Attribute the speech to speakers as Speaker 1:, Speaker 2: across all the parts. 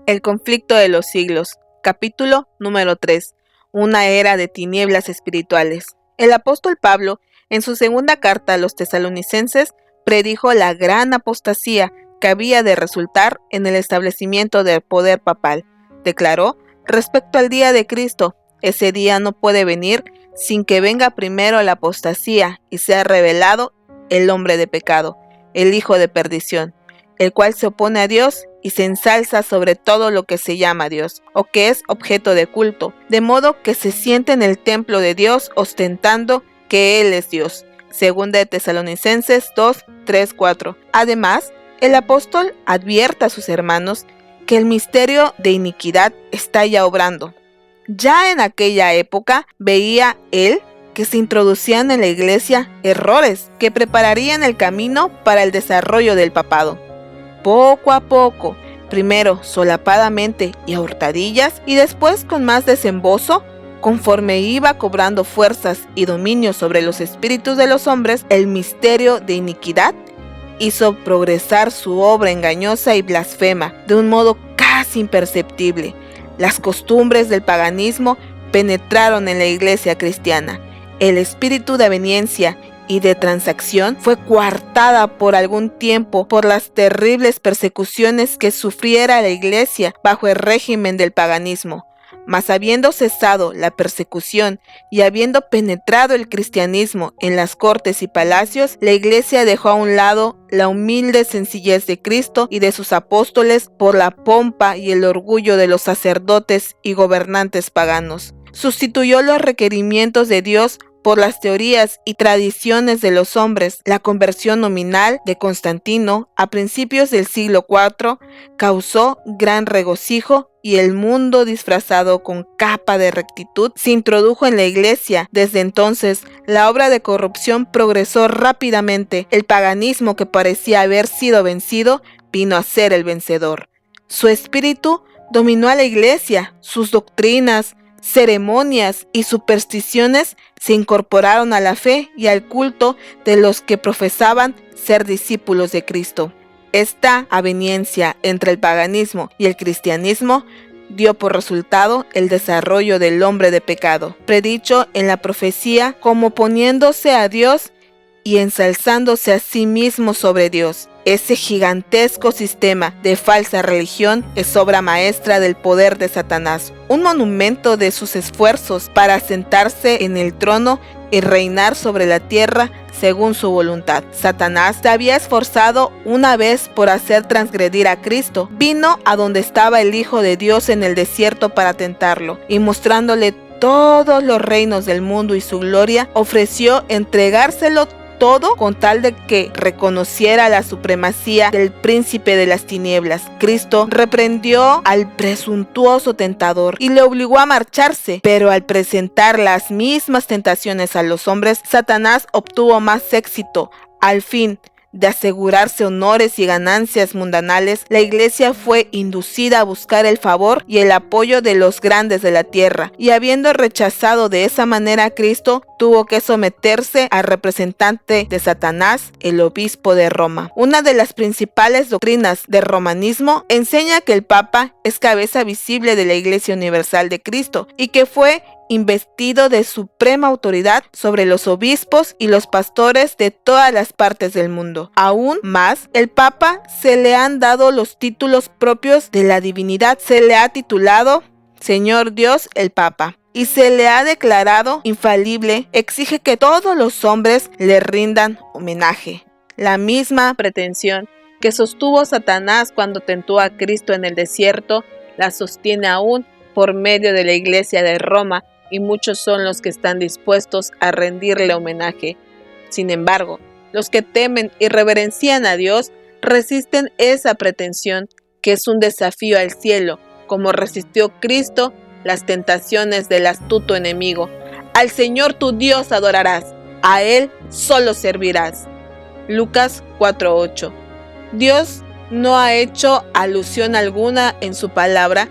Speaker 1: El conflicto de los siglos. Capítulo número 3. Una era de tinieblas espirituales. El apóstol Pablo, en su segunda carta a los tesalonicenses, predijo la gran apostasía que había de resultar en el establecimiento del poder papal. Declaró, respecto al día de Cristo, ese día no puede venir sin que venga primero la apostasía y sea revelado el hombre de pecado, el hijo de perdición, el cual se opone a Dios y se ensalza sobre todo lo que se llama Dios, o que es objeto de culto, de modo que se siente en el templo de Dios ostentando que Él es Dios. Segunda de Tesalonicenses 2, 3, 4. Además, el apóstol advierte a sus hermanos que el misterio de iniquidad está ya obrando. Ya en aquella época veía él que se introducían en la iglesia errores que prepararían el camino para el desarrollo del papado. Poco a poco, primero solapadamente y a hurtadillas y después con más desembozo, conforme iba cobrando fuerzas y dominio sobre los espíritus de los hombres, el misterio de iniquidad hizo progresar su obra engañosa y blasfema de un modo casi imperceptible. Las costumbres del paganismo penetraron en la iglesia cristiana. El espíritu de aveniencia y de transacción fue coartada por algún tiempo por las terribles persecuciones que sufriera la iglesia bajo el régimen del paganismo. Mas habiendo cesado la persecución y habiendo penetrado el cristianismo en las cortes y palacios, la iglesia dejó a un lado la humilde sencillez de Cristo y de sus apóstoles por la pompa y el orgullo de los sacerdotes y gobernantes paganos. Sustituyó los requerimientos de Dios por las teorías y tradiciones de los hombres. La conversión nominal de Constantino a principios del siglo IV causó gran regocijo y el mundo disfrazado con capa de rectitud se introdujo en la iglesia. Desde entonces, la obra de corrupción progresó rápidamente. El paganismo que parecía haber sido vencido vino a ser el vencedor. Su espíritu dominó a la iglesia, sus doctrinas, ceremonias y supersticiones se incorporaron a la fe y al culto de los que profesaban ser discípulos de Cristo. Esta aveniencia entre el paganismo y el cristianismo dio por resultado el desarrollo del hombre de pecado, predicho en la profecía como poniéndose a Dios y ensalzándose a sí mismo sobre Dios. Ese gigantesco sistema de falsa religión es obra maestra del poder de Satanás, un monumento de sus esfuerzos para sentarse en el trono y reinar sobre la tierra según su voluntad. Satanás se había esforzado una vez por hacer transgredir a Cristo. Vino a donde estaba el Hijo de Dios en el desierto para tentarlo y mostrándole todos los reinos del mundo y su gloria, ofreció entregárselo todo con tal de que reconociera la supremacía del príncipe de las tinieblas. Cristo reprendió al presuntuoso tentador y le obligó a marcharse, pero al presentar las mismas tentaciones a los hombres, Satanás obtuvo más éxito. Al fin de asegurarse honores y ganancias mundanales, la iglesia fue inducida a buscar el favor y el apoyo de los grandes de la tierra, y habiendo rechazado de esa manera a Cristo, tuvo que someterse al representante de Satanás, el obispo de Roma. Una de las principales doctrinas del romanismo enseña que el Papa es cabeza visible de la Iglesia Universal de Cristo y que fue investido de suprema autoridad sobre los obispos y los pastores de todas las partes del mundo. Aún más, el Papa se le han dado los títulos propios de la divinidad. Se le ha titulado Señor Dios el Papa y se le ha declarado infalible. Exige que todos los hombres le rindan homenaje. La misma pretensión que sostuvo Satanás cuando tentó a Cristo en el desierto, la sostiene aún por medio de la Iglesia de Roma, y muchos son los que están dispuestos a rendirle homenaje. Sin embargo, los que temen y reverencian a Dios resisten esa pretensión, que es un desafío al cielo, como resistió Cristo las tentaciones del astuto enemigo. Al Señor tu Dios adorarás, a Él solo servirás. Lucas 4:8. Dios no ha hecho alusión alguna en su palabra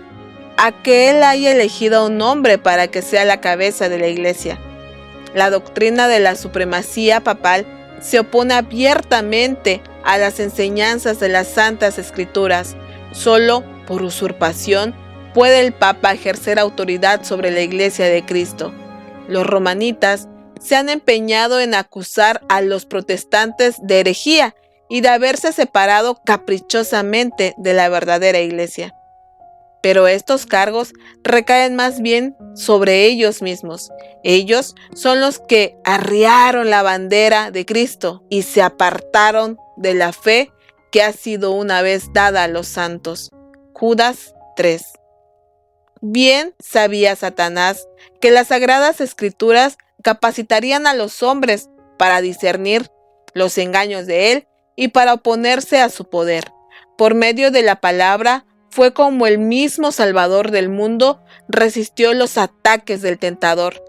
Speaker 1: a que Él haya elegido a un hombre para que sea la cabeza de la iglesia. La doctrina de la supremacía papal se opone abiertamente a las enseñanzas de las Santas Escrituras. Solo por usurpación, puede el Papa ejercer autoridad sobre la Iglesia de Cristo. Los romanitas se han empeñado en acusar a los protestantes de herejía y de haberse separado caprichosamente de la verdadera Iglesia. Pero estos cargos recaen más bien sobre ellos mismos. Ellos son los que arriaron la bandera de Cristo y se apartaron de la fe que ha sido una vez dada a los santos. Judas 3. Bien sabía Satanás que las Sagradas Escrituras capacitarían a los hombres para discernir los engaños de él y para oponerse a su poder. Por medio de la palabra, fue como el mismo Salvador del mundo resistió los ataques del tentador.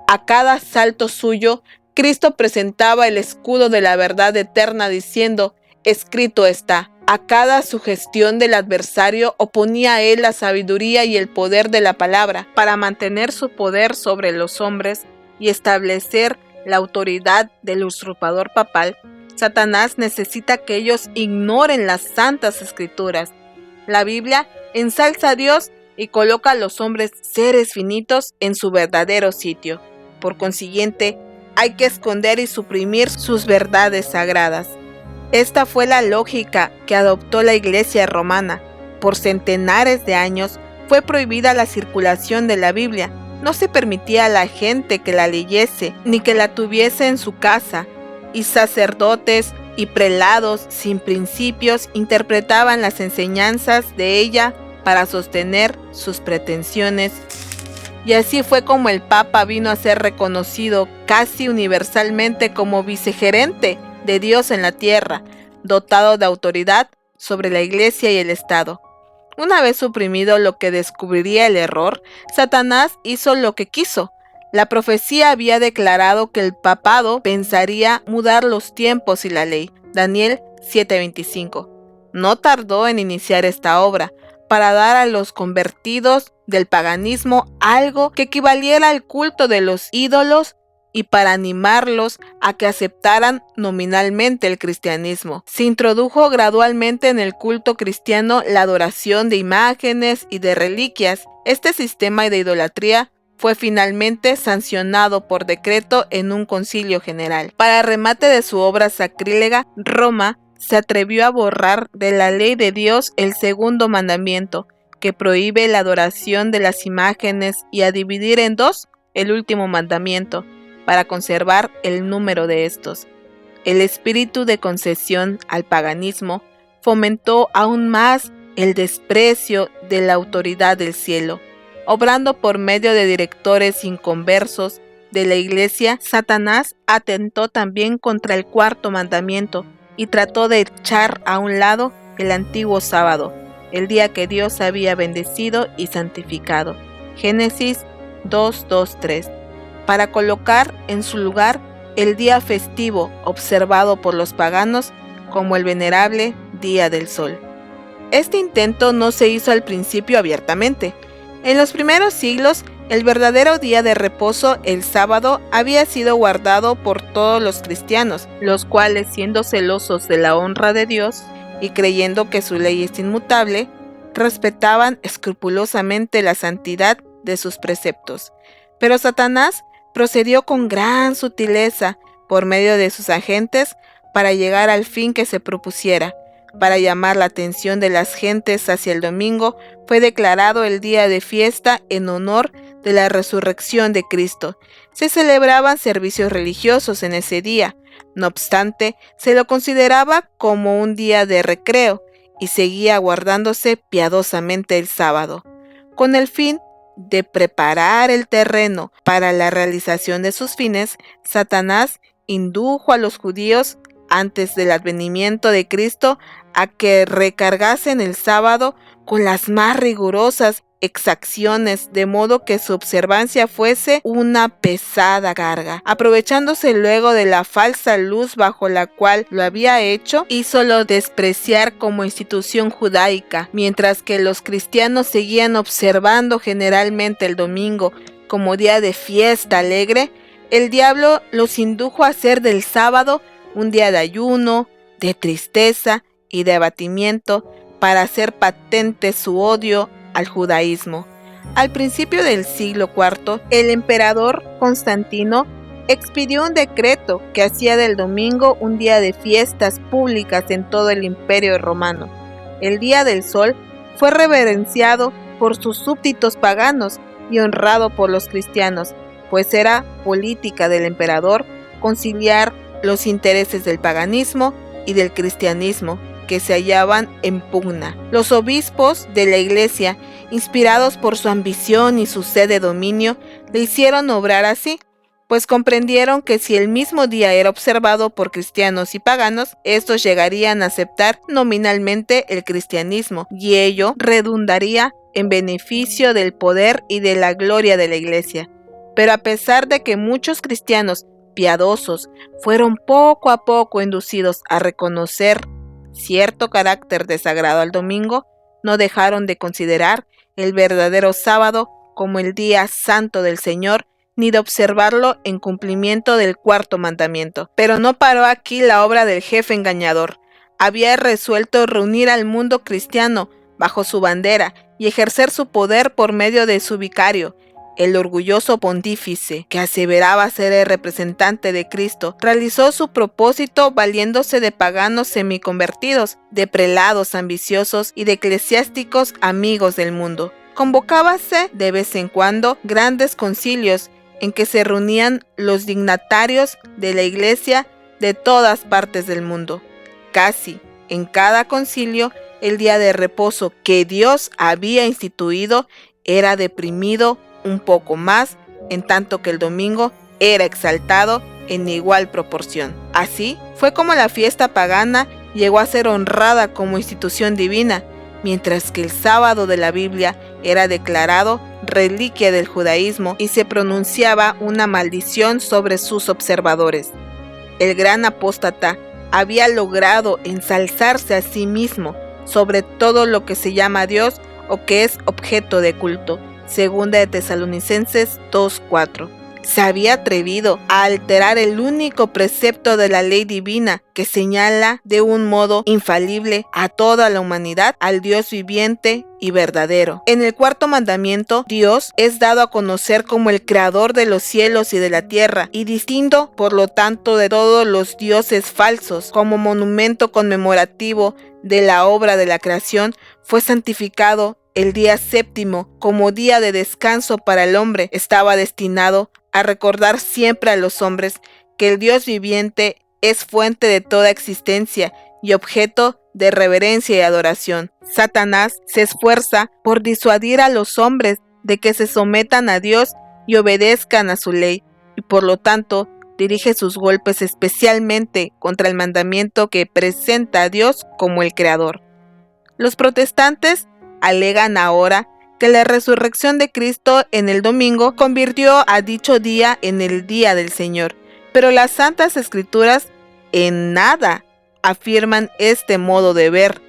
Speaker 1: A cada asalto suyo, Cristo presentaba el escudo de la verdad eterna diciendo, escrito está. A cada sugestión del adversario oponía a él la sabiduría y el poder de la palabra para mantener su poder sobre los hombres y establecer la autoridad del usurpador papal. Satanás necesita que ellos ignoren las santas escrituras. La Biblia ensalza a Dios y coloca a los hombres seres finitos en su verdadero sitio. Por consiguiente, hay que esconder y suprimir sus verdades sagradas. Esta fue la lógica que adoptó la Iglesia romana. Por centenares de años fue prohibida la circulación de la Biblia. No se permitía a la gente que la leyese ni que la tuviese en su casa, y sacerdotes y prelados sin principios interpretaban las enseñanzas de ella para sostener sus pretensiones. Y así fue como el Papa vino a ser reconocido casi universalmente como vicegerente de Dios en la tierra, dotado de autoridad sobre la Iglesia y el Estado. Una vez suprimido lo que descubriría el error, Satanás hizo lo que quiso. La profecía había declarado que el papado pensaría mudar los tiempos y la ley. Daniel 7:25. No tardó en iniciar esta obra, para dar a los convertidos del paganismo algo que equivaliera al culto de los ídolos y para animarlos a que aceptaran nominalmente el cristianismo. Se introdujo gradualmente en el culto cristiano la adoración de imágenes y de reliquias. Este sistema de idolatría fue finalmente sancionado por decreto en un concilio general. Para remate de su obra sacrílega, Roma se atrevió a borrar de la ley de Dios el segundo mandamiento, que prohíbe la adoración de las imágenes, y a dividir en dos el último mandamiento, para conservar el número de estos. El espíritu de concesión al paganismo fomentó aún más el desprecio de la autoridad del cielo. Obrando por medio de directores inconversos de la Iglesia, Satanás atentó también contra el cuarto mandamiento y trató de echar a un lado el antiguo sábado, el día que Dios había bendecido y santificado. Génesis 2:2-3, para colocar en su lugar el día festivo observado por los paganos como el venerable Día del Sol. Este intento no se hizo al principio abiertamente. En los primeros siglos, el verdadero día de reposo, el sábado, había sido guardado por todos los cristianos, los cuales, siendo celosos de la honra de Dios y creyendo que su ley es inmutable, respetaban escrupulosamente la santidad de sus preceptos. Pero Satanás procedió con gran sutileza por medio de sus agentes para llegar al fin que se propusiera. Para llamar la atención de las gentes hacia el domingo, fue declarado el día de fiesta en honor de la resurrección de Cristo. Se celebraban servicios religiosos en ese día. No obstante, se lo consideraba como un día de recreo y seguía guardándose piadosamente el sábado. Con el fin de preparar el terreno para la realización de sus fines, Satanás indujo a los judíos antes del advenimiento de Cristo a que recargasen el sábado con las más rigurosas exacciones, de modo que su observancia fuese una pesada carga. Aprovechándose luego de la falsa luz bajo la cual lo había hecho, hízolo despreciar como institución judaica, mientras que los cristianos seguían observando generalmente el domingo como día de fiesta alegre. El diablo los indujo a hacer del sábado un día de ayuno, de tristeza y de abatimiento, para hacer patente su odio al judaísmo. Al principio del siglo IV, el emperador Constantino expidió un decreto que hacía del domingo un día de fiestas públicas en todo el Imperio Romano. El Día del Sol fue reverenciado por sus súbditos paganos y honrado por los cristianos, pues era política del emperador conciliar los intereses del paganismo y del cristianismo que se hallaban en pugna. Los obispos de la Iglesia, inspirados por su ambición y su sed de dominio, le hicieron obrar así, pues comprendieron que si el mismo día era observado por cristianos y paganos, estos llegarían a aceptar nominalmente el cristianismo, y ello redundaría en beneficio del poder y de la gloria de la Iglesia. Pero a pesar de que muchos cristianos piadosos fueron poco a poco inducidos a reconocer cierto carácter desagrado al domingo, no dejaron de considerar el verdadero sábado como el día santo del Señor, ni de observarlo en cumplimiento del cuarto mandamiento. Pero no paró aquí la obra del jefe engañador. Había resuelto reunir al mundo cristiano bajo su bandera y ejercer su poder por medio de su vicario. El orgulloso pontífice, que aseveraba ser el representante de Cristo, realizó su propósito valiéndose de paganos semiconvertidos, de prelados ambiciosos y de eclesiásticos amigos del mundo. Convocábase de vez en cuando grandes concilios en que se reunían los dignatarios de la Iglesia de todas partes del mundo. Casi en cada concilio, el día de reposo que Dios había instituido era deprimido un poco más, en tanto que el domingo era exaltado en igual proporción. Así fue como la fiesta pagana llegó a ser honrada como institución divina, mientras que el sábado de la Biblia era declarado reliquia del judaísmo y se pronunciaba una maldición sobre sus observadores. El gran apóstata había logrado ensalzarse a sí mismo sobre todo lo que se llama Dios o que es objeto de culto. Segunda de Tesalonicenses 2:4. Se había atrevido a alterar el único precepto de la ley divina que señala de un modo infalible a toda la humanidad al Dios viviente y verdadero. En el cuarto mandamiento, Dios es dado a conocer como el creador de los cielos y de la tierra, y distinto, por lo tanto, de todos los dioses falsos. Como monumento conmemorativo de la obra de la creación, fue santificado el día séptimo como día de descanso para el hombre. Estaba destinado a recordar siempre a los hombres que el Dios viviente es fuente de toda existencia y objeto de reverencia y adoración. Satanás se esfuerza por disuadir a los hombres de que se sometan a Dios y obedezcan a su ley, y por lo tanto dirige sus golpes especialmente contra el mandamiento que presenta a Dios como el Creador. Los protestantes alegan ahora que la resurrección de Cristo en el domingo convirtió a dicho día en el día del Señor, pero las Santas Escrituras en nada afirman este modo de ver.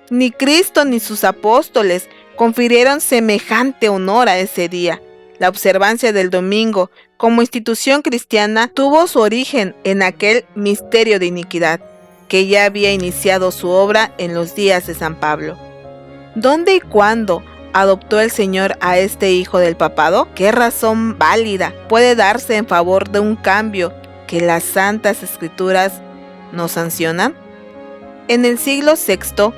Speaker 1: Ni Cristo ni sus apóstoles confirieron semejante honor a ese día. La observancia del domingo como institución cristiana tuvo su origen en aquel misterio de iniquidad que ya había iniciado su obra en los días de San Pablo. ¿Dónde y cuándo adoptó el Señor a este hijo del papado? ¿Qué razón válida puede darse en favor de un cambio que las Santas Escrituras no sancionan? En el siglo VI,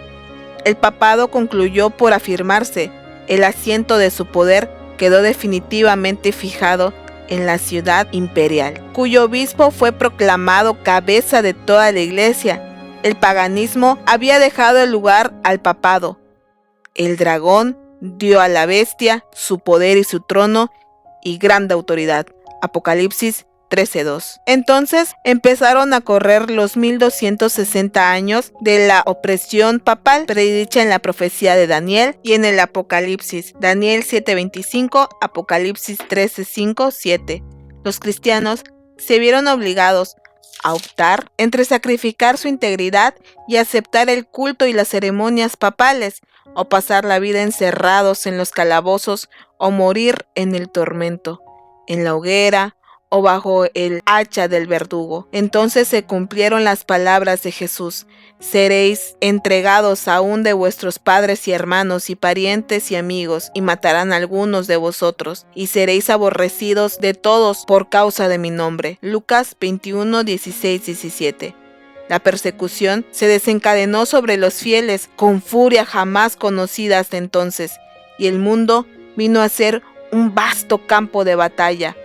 Speaker 1: el papado concluyó por afirmarse. El asiento de su poder quedó definitivamente fijado en la ciudad imperial, cuyo obispo fue proclamado cabeza de toda la Iglesia. El paganismo había dejado el lugar al papado. El dragón dio a la bestia su poder y su trono y grande autoridad. Apocalipsis 13:2. Entonces empezaron a correr los 1260 años de la opresión papal predicha en la profecía de Daniel y en el Apocalipsis. Daniel 7:25, Apocalipsis 13:5, 7. Los cristianos se vieron obligados a optar entre sacrificar su integridad y aceptar el culto y las ceremonias papales, o pasar la vida encerrados en los calabozos o morir en el tormento, en la hoguera o bajo el hacha del verdugo. Entonces se cumplieron las palabras de Jesús: seréis entregados aún de vuestros padres y hermanos y parientes y amigos, y matarán a algunos de vosotros, y seréis aborrecidos de todos por causa de mi nombre. Lucas 21, 16, 17. La persecución se desencadenó sobre los fieles con furia jamás conocida hasta entonces, y el mundo vino a ser un vasto campo de batalla.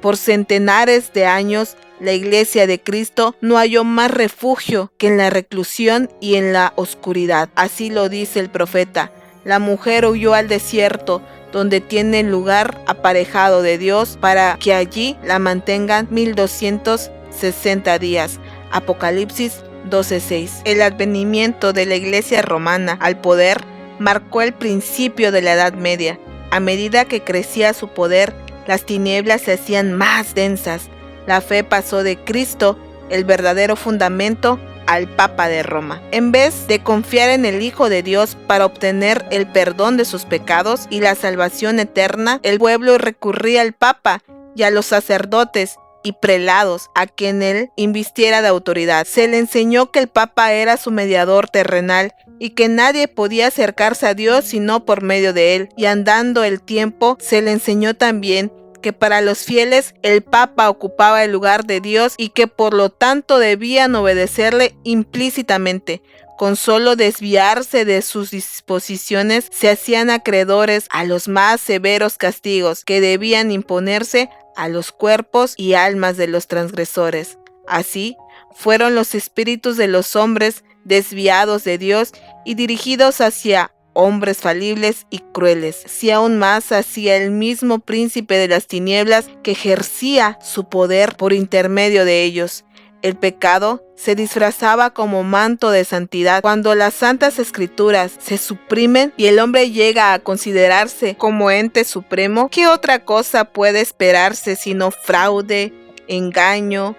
Speaker 1: Por centenares de años, la Iglesia de Cristo no halló más refugio que en la reclusión y en la oscuridad. Así lo dice el profeta: la mujer huyó al desierto, donde tiene lugar aparejado de Dios, para que allí la mantengan 1260 días. Apocalipsis 12:6. El advenimiento de la Iglesia romana al poder marcó el principio de la Edad Media. A medida que crecía su poder, las tinieblas se hacían más densas. La fe pasó de Cristo, el verdadero fundamento, al Papa de Roma. En vez de confiar en el Hijo de Dios para obtener el perdón de sus pecados y la salvación eterna, el pueblo recurría al Papa y a los sacerdotes y prelados a quien él invistiera de autoridad. Se le enseñó que el Papa era su mediador terrenal y que nadie podía acercarse a Dios sino por medio de él. Y andando el tiempo, se le enseñó también que para los fieles el Papa ocupaba el lugar de Dios y que por lo tanto debían obedecerle implícitamente. Con solo desviarse de sus disposiciones, se hacían acreedores a los más severos castigos que debían imponerse a los cuerpos y almas de los transgresores. Así fueron los espíritus de los hombres desviados de Dios y dirigidos hacia hombres falibles y crueles, si aún más hacia el mismo príncipe de las tinieblas que ejercía su poder por intermedio de ellos. El pecado se disfrazaba como manto de santidad. Cuando las santas escrituras se suprimen y el hombre llega a considerarse como ente supremo, ¿qué otra cosa puede esperarse sino fraude, engaño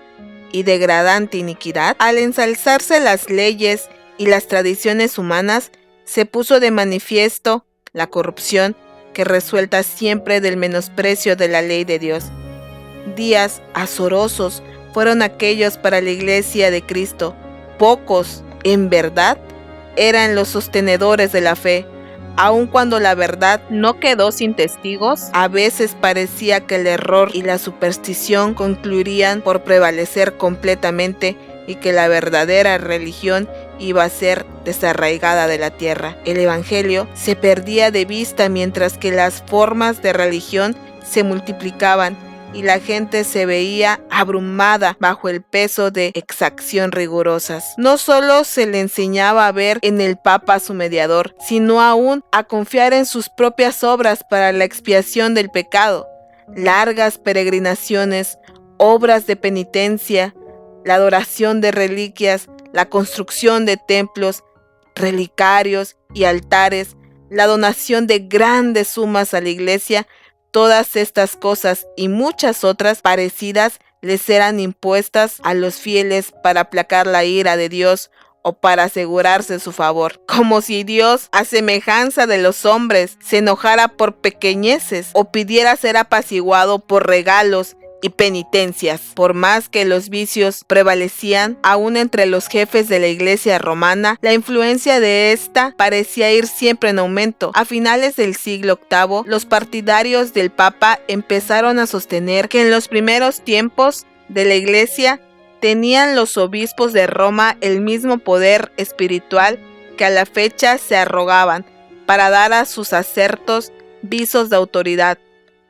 Speaker 1: y degradante iniquidad? Al ensalzarse las leyes y las tradiciones humanas, se puso de manifiesto la corrupción que resulta siempre del menosprecio de la ley de Dios. Días azorosos fueron aquellos para la Iglesia de Cristo. Pocos, en verdad, eran los sostenedores de la fe. Aun cuando la verdad no quedó sin testigos, a veces parecía que el error y la superstición concluirían por prevalecer completamente y que la verdadera religión iba a ser desarraigada de la tierra. El Evangelio se perdía de vista mientras que las formas de religión se multiplicaban y la gente se veía abrumada bajo el peso de exacción rigurosas. No solo se le enseñaba a ver en el Papa a su mediador, sino aún a confiar en sus propias obras para la expiación del pecado. Largas peregrinaciones, obras de penitencia, la adoración de reliquias, la construcción de templos, relicarios y altares, la donación de grandes sumas a la Iglesia. Todas estas cosas y muchas otras parecidas les eran impuestas a los fieles para aplacar la ira de Dios o para asegurarse su favor, como si Dios, a semejanza de los hombres, se enojara por pequeñeces o pidiera ser apaciguado por regalos y penitencias. Por más que los vicios prevalecían aún entre los jefes de la Iglesia romana, la influencia de esta parecía ir siempre en aumento. A finales del siglo VIII, los partidarios del Papa empezaron a sostener que en los primeros tiempos de la Iglesia tenían los obispos de Roma el mismo poder espiritual que a la fecha se arrogaban para dar a sus acertos visos de autoridad.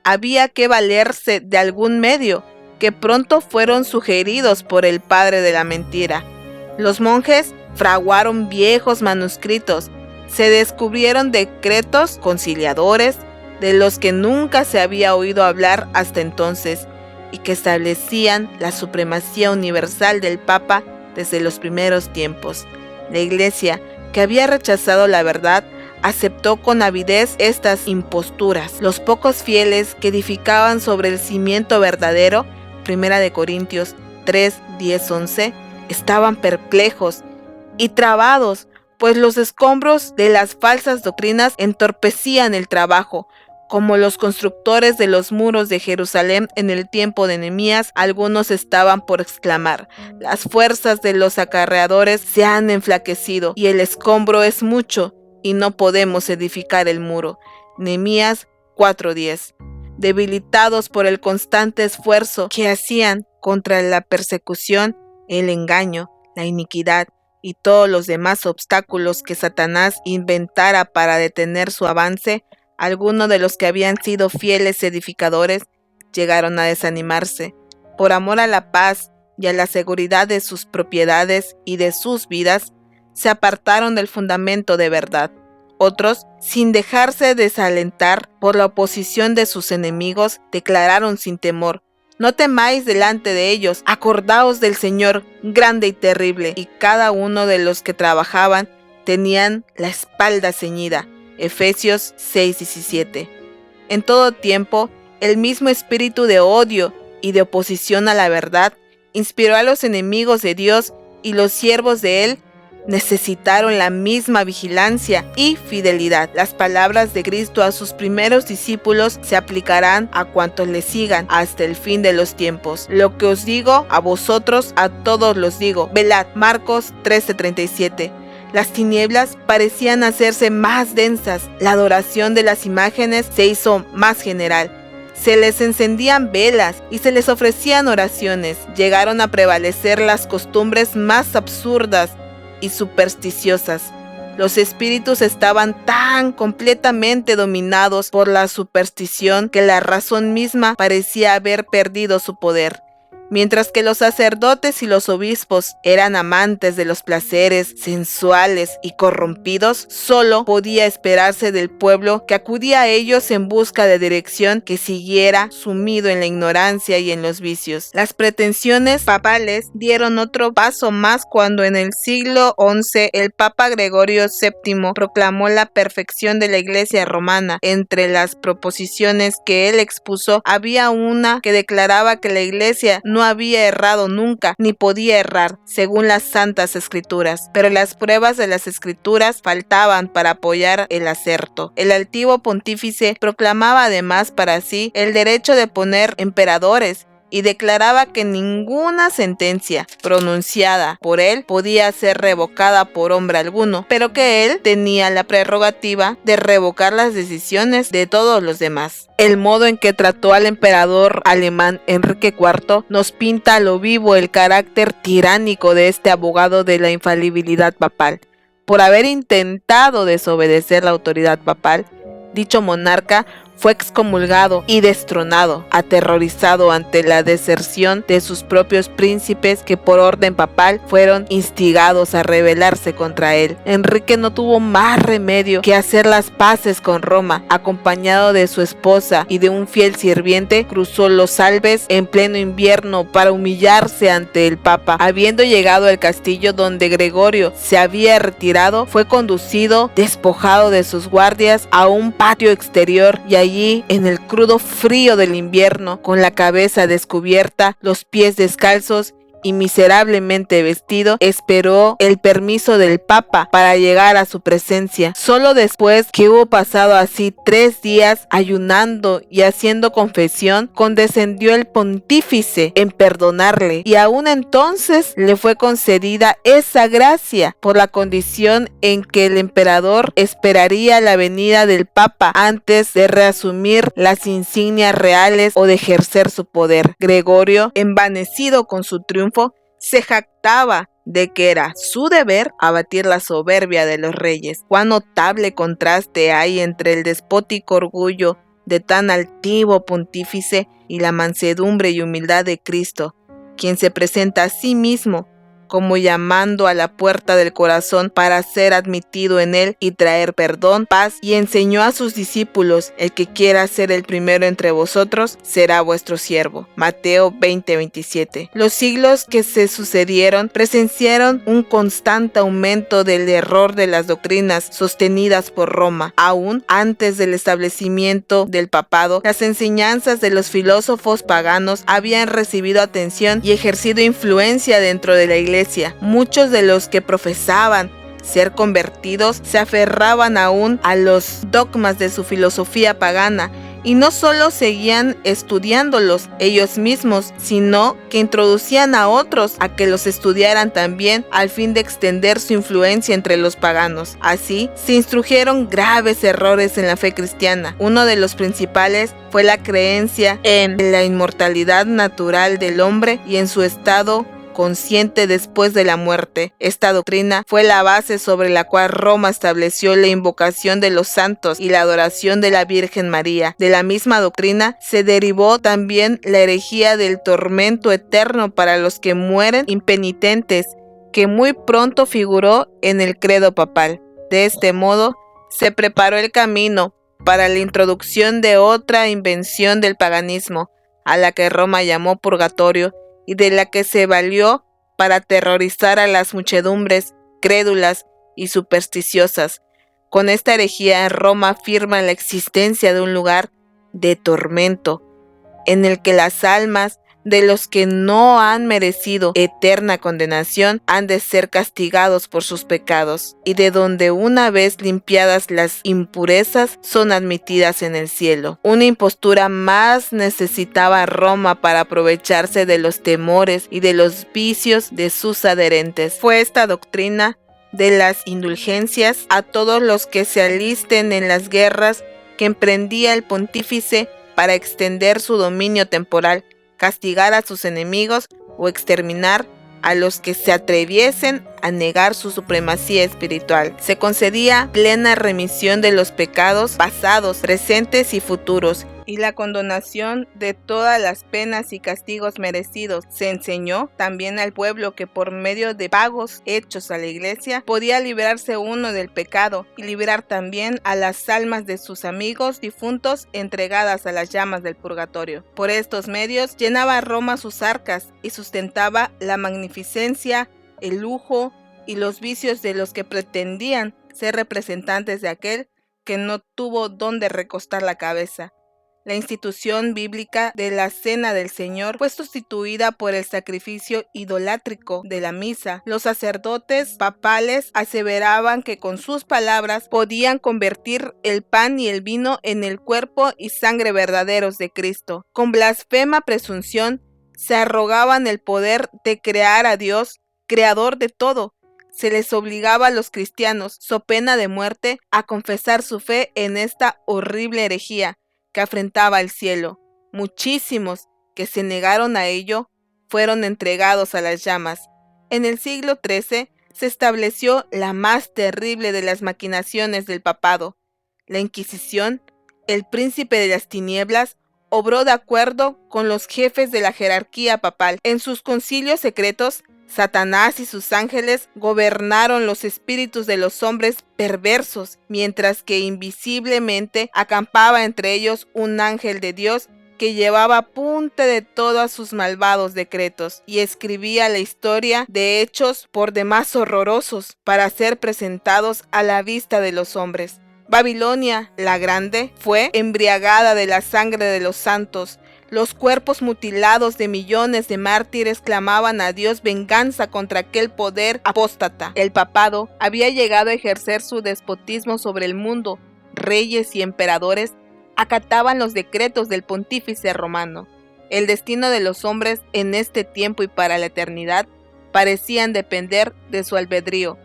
Speaker 1: Había que valerse de algún medio, que pronto fueron sugeridos por el padre de la mentira. Los monjes fraguaron viejos manuscritos, se descubrieron decretos conciliadores de los que nunca se había oído hablar hasta entonces y que establecían la supremacía universal del Papa desde los primeros tiempos. La Iglesia, que había rechazado la verdad, aceptó con avidez estas imposturas. Los pocos fieles que edificaban sobre el cimiento verdadero, 1 Corintios 3, 10, 11, estaban perplejos y trabados, pues los escombros de las falsas doctrinas entorpecían el trabajo. Como los constructores de los muros de Jerusalén en el tiempo de Nehemías, algunos estaban por exclamar: las fuerzas de los acarreadores se han enflaquecido y el escombro es mucho y no podemos edificar el muro. Nehemías 4:10. Debilitados por el constante esfuerzo que hacían contra la persecución, el engaño, la iniquidad y todos los demás obstáculos que Satanás inventara para detener su avance, algunos de los que habían sido fieles edificadores llegaron a desanimarse. Por amor a la paz y a la seguridad de sus propiedades y de sus vidas, se apartaron del fundamento de verdad. Otros, sin dejarse desalentar por la oposición de sus enemigos, declararon sin temor: no temáis delante de ellos, acordaos del Señor grande y terrible. Y cada uno de los que trabajaban tenían la espalda ceñida. Efesios 6:17. En todo tiempo, el mismo espíritu de odio y de oposición a la verdad inspiró a los enemigos de Dios, y los siervos de Él necesitaron la misma vigilancia y fidelidad. Las palabras de Cristo a sus primeros discípulos se aplicarán a cuantos le sigan hasta el fin de los tiempos. Lo que os digo a vosotros, a todos los digo. Velad. Marcos 13:37. Las tinieblas parecían hacerse más densas. La adoración de las imágenes se hizo más general. Se les encendían velas y se les ofrecían oraciones. Llegaron a prevalecer las costumbres más absurdas y supersticiosas. Los espíritus estaban tan completamente dominados por la superstición que la razón misma parecía haber perdido su poder. Mientras que los sacerdotes y los obispos eran amantes de los placeres sensuales y corrompidos, solo podía esperarse del pueblo que acudía a ellos en busca de dirección que siguiera sumido en la ignorancia y en los vicios. Las pretensiones papales dieron otro paso más cuando en el siglo XI el Papa Gregorio VII proclamó la perfección de la Iglesia romana. Entre las proposiciones que él expuso había una que declaraba que la Iglesia no había errado nunca, ni podía errar, según las Santas Escrituras, pero las pruebas de las Escrituras faltaban para apoyar el acerto. El altivo pontífice proclamaba además para sí el derecho de poner emperadores, y declaraba que ninguna sentencia pronunciada por él podía ser revocada por hombre alguno, pero que él tenía la prerrogativa de revocar las decisiones de todos los demás. El modo en que trató al emperador alemán Enrique IV nos pinta a lo vivo el carácter tiránico de este abogado de la infalibilidad papal. Por haber intentado desobedecer la autoridad papal, dicho monarca fue excomulgado y destronado, aterrorizado ante la deserción de sus propios príncipes que por orden papal fueron instigados a rebelarse contra él. Enrique no tuvo más remedio que hacer las paces con Roma. Acompañado de su esposa y de un fiel sirviente, cruzó los Alpes en pleno invierno para humillarse ante el Papa. Habiendo llegado al castillo donde Gregorio se había retirado, fue conducido, despojado de sus guardias, a un patio exterior, y allí, en el crudo frío del invierno, con la cabeza descubierta, los pies descalzos y miserablemente vestido, esperó el permiso del Papa para llegar a su presencia. Solo después que hubo pasado así 3 días ayunando y haciendo confesión, condescendió el pontífice en perdonarle, y aún entonces le fue concedida esa gracia por la condición en que el emperador esperaría la venida del Papa antes de reasumir las insignias reales o de ejercer su poder. Gregorio, envanecido con su triunfo, se jactaba de que era su deber abatir la soberbia de los reyes. Cuán notable contraste hay entre el despótico orgullo de tan altivo pontífice y la mansedumbre y humildad de Cristo, quien se presenta a sí mismo como llamando a la puerta del corazón para ser admitido en él y traer perdón, paz, y enseñó a sus discípulos: el que quiera ser el primero entre vosotros será vuestro siervo. Mateo 20:27. Los siglos que se sucedieron presenciaron un constante aumento del error de las doctrinas sostenidas por Roma. Aún antes del establecimiento del papado, las enseñanzas de los filósofos paganos habían recibido atención y ejercido influencia dentro de la Iglesia. Muchos de los que profesaban ser convertidos, se aferraban aún a los dogmas de su filosofía pagana, y no solo seguían estudiándolos ellos mismos, sino que introducían a otros a que los estudiaran también, al fin de extender su influencia entre los paganos. Así, se instrujeron graves errores en la fe cristiana. Uno de los principales fue la creencia en la inmortalidad natural del hombre y en su estado consciente después de la muerte. Esta doctrina fue la base sobre la cual Roma estableció la invocación de los santos y la adoración de la Virgen María. De la misma doctrina se derivó también la herejía del tormento eterno para los que mueren impenitentes, que muy pronto figuró en el credo papal. De este modo, se preparó el camino para la introducción de otra invención del paganismo, a la que Roma llamó purgatorio, y de la que se valió para aterrorizar a las muchedumbres crédulas y supersticiosas. Con esta herejía, Roma afirma la existencia de un lugar de tormento, en el que las almas de los que no han merecido eterna condenación han de ser castigados por sus pecados, y de donde una vez limpiadas las impurezas son admitidas en el cielo. Una impostura más necesitaba Roma para aprovecharse de los temores y de los vicios de sus adherentes. Fue esta doctrina de las indulgencias a todos los que se alisten en las guerras que emprendía el pontífice para extender su dominio temporal, castigar a sus enemigos o exterminar a los que se atreviesen a negar su supremacía espiritual. Se concedía plena remisión de los pecados pasados, presentes y futuros, y la condonación de todas las penas y castigos merecidos. Se enseñó también al pueblo que por medio de pagos hechos a la iglesia podía librarse uno del pecado y librar también a las almas de sus amigos difuntos entregadas a las llamas del purgatorio. Por estos medios llenaba Roma sus arcas y sustentaba la magnificencia, el lujo y los vicios de los que pretendían ser representantes de aquel que no tuvo dónde recostar la cabeza. La institución bíblica de la Cena del Señor fue sustituida por el sacrificio idolátrico de la misa. Los sacerdotes papales aseveraban que con sus palabras podían convertir el pan y el vino en el cuerpo y sangre verdaderos de Cristo. Con blasfema presunción se arrogaban el poder de crear a Dios, creador de todo. Se les obligaba a los cristianos, so pena de muerte, a confesar su fe en esta horrible herejía que afrentaba al cielo. Muchísimos que se negaron a ello fueron entregados a las llamas. En el siglo XIII se estableció la más terrible de las maquinaciones del papado. La Inquisición, el príncipe de las tinieblas, obró de acuerdo con los jefes de la jerarquía papal. En sus concilios secretos, Satanás y sus ángeles gobernaron los espíritus de los hombres perversos, mientras que invisiblemente acampaba entre ellos un ángel de Dios que llevaba apunte de todos sus malvados decretos y escribía la historia de hechos por demás horrorosos para ser presentados a la vista de los hombres. Babilonia, la Grande, fue embriagada de la sangre de los santos. Los cuerpos mutilados de millones de mártires clamaban a Dios venganza contra aquel poder apóstata. El papado había llegado a ejercer su despotismo sobre el mundo. Reyes y emperadores acataban los decretos del pontífice romano. El destino de los hombres en este tiempo y para la eternidad parecían depender de su albedrío.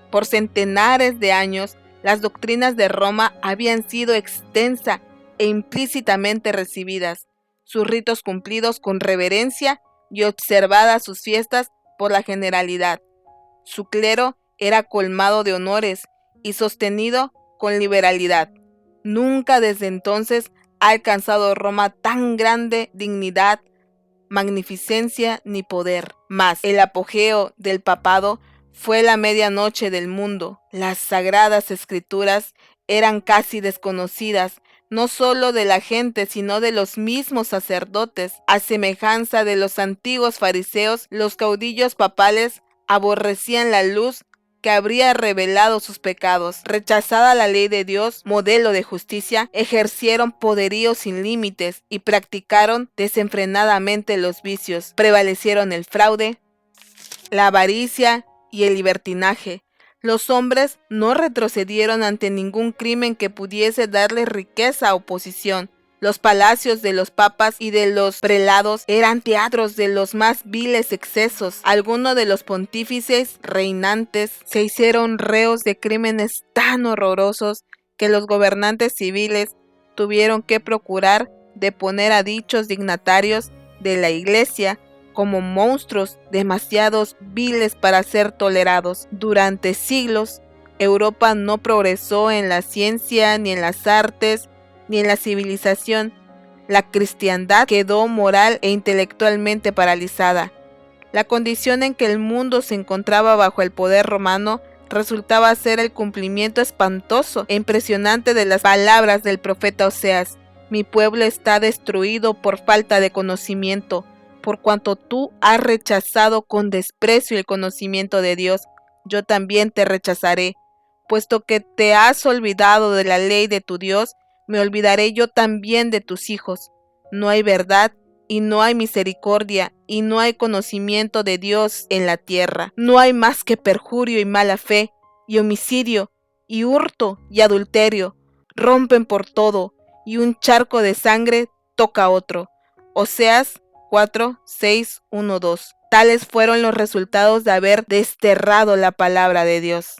Speaker 1: Por centenares de años, las doctrinas de Roma habían sido extensa e implícitamente recibidas, sus ritos cumplidos con reverencia y observadas sus fiestas por la generalidad. Su clero era colmado de honores y sostenido con liberalidad. Nunca desde entonces ha alcanzado Roma tan grande dignidad, magnificencia ni poder. Mas el apogeo del papado fue la medianoche del mundo. Las sagradas escrituras eran casi desconocidas, no solo de la gente, sino de los mismos sacerdotes. A semejanza de los antiguos fariseos, los caudillos papales aborrecían la luz que habría revelado sus pecados. Rechazada la ley de Dios, modelo de justicia, ejercieron poderío sin límites y practicaron desenfrenadamente los vicios. Prevalecieron el fraude, la avaricia y el libertinaje. Los hombres no retrocedieron ante ningún crimen que pudiese darles riqueza o posición. Los palacios de los papas y de los prelados eran teatros de los más viles excesos. Algunos de los pontífices reinantes se hicieron reos de crímenes tan horrorosos que los gobernantes civiles tuvieron que procurar deponer a dichos dignatarios de la Iglesia como monstruos demasiados viles para ser tolerados. Durante siglos, Europa no progresó en la ciencia, ni en las artes, ni en la civilización. La cristiandad quedó moral e intelectualmente paralizada. La condición en que el mundo se encontraba bajo el poder romano resultaba ser el cumplimiento espantoso e impresionante de las palabras del profeta Oseas: mi pueblo está destruido por falta de conocimiento. Por cuanto tú has rechazado con desprecio el conocimiento de Dios, yo también te rechazaré. Puesto que te has olvidado de la ley de tu Dios, me olvidaré yo también de tus hijos. No hay verdad y no hay misericordia y no hay conocimiento de Dios en la tierra. No hay más que perjurio y mala fe y homicidio y hurto y adulterio. Rompen por todo y un charco de sangre toca a otro. Oseas 4, 6, 1, 2. Tales fueron los resultados de haber desterrado la palabra de Dios.